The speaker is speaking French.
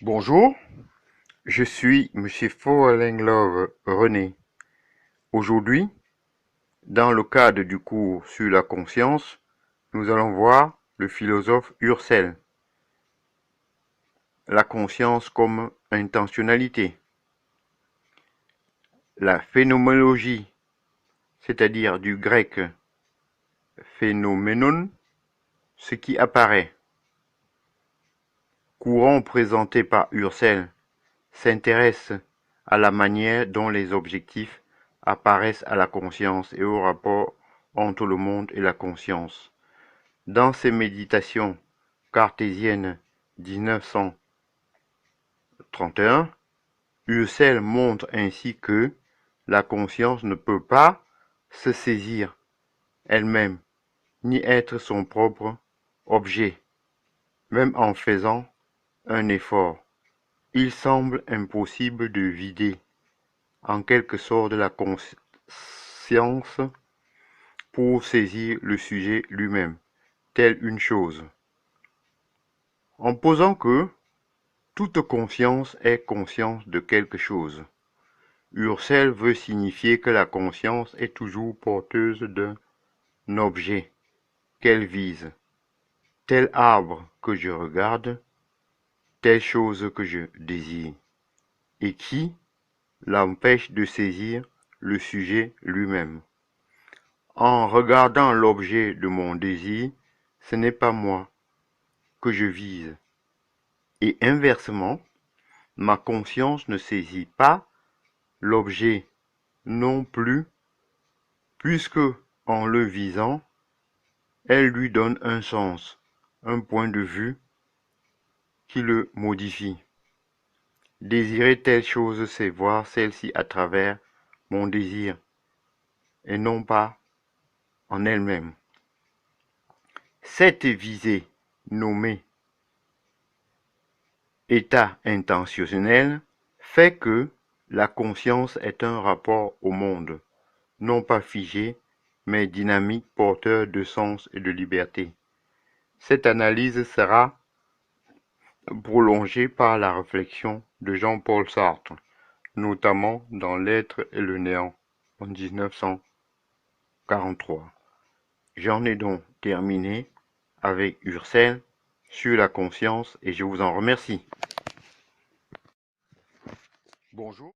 Bonjour, je suis Monsieur Fallinglove René. Aujourd'hui, dans le cadre du cours sur la conscience, nous allons voir le philosophe Husserl. La conscience comme intentionnalité. La phénoménologie, c'est-à-dire du grec phénoménon, ce qui apparaît. Courant présenté par Husserl, s'intéresse à la manière dont les objectifs apparaissent à la conscience et au rapport entre le monde et la conscience. Dans ses méditations cartésiennes 1931, Husserl montre ainsi que la conscience ne peut pas se saisir elle-même, ni être son propre objet, même en faisant un effort. Il semble impossible de vider en quelque sorte la conscience pour saisir le sujet lui-même, telle une chose. En posant que toute conscience est conscience de quelque chose, Husserl veut signifier que la conscience est toujours porteuse d'un objet qu'elle vise, tel arbre que je regarde, telle chose que je désire, et qui l'empêche de saisir le sujet lui-même. En regardant l'objet de mon désir, ce n'est pas moi que je vise, et inversement, ma conscience ne saisit pas l'objet non plus, puisque en le visant, elle lui donne un sens, un point de vue qui le modifie. Désirer telle chose, c'est voir celle-ci à travers mon désir, et non pas en elle-même. Cette visée, nommée état intentionnel, fait que la conscience est un rapport au monde, non pas figé, mais dynamique, porteur de sens et de liberté. Cette analyse sera prolongée par la réflexion de Jean-Paul Sartre, notamment dans L'être et le néant en 1943. J'en ai donc terminé avec Husserl sur la conscience et je vous en remercie. Bonjour.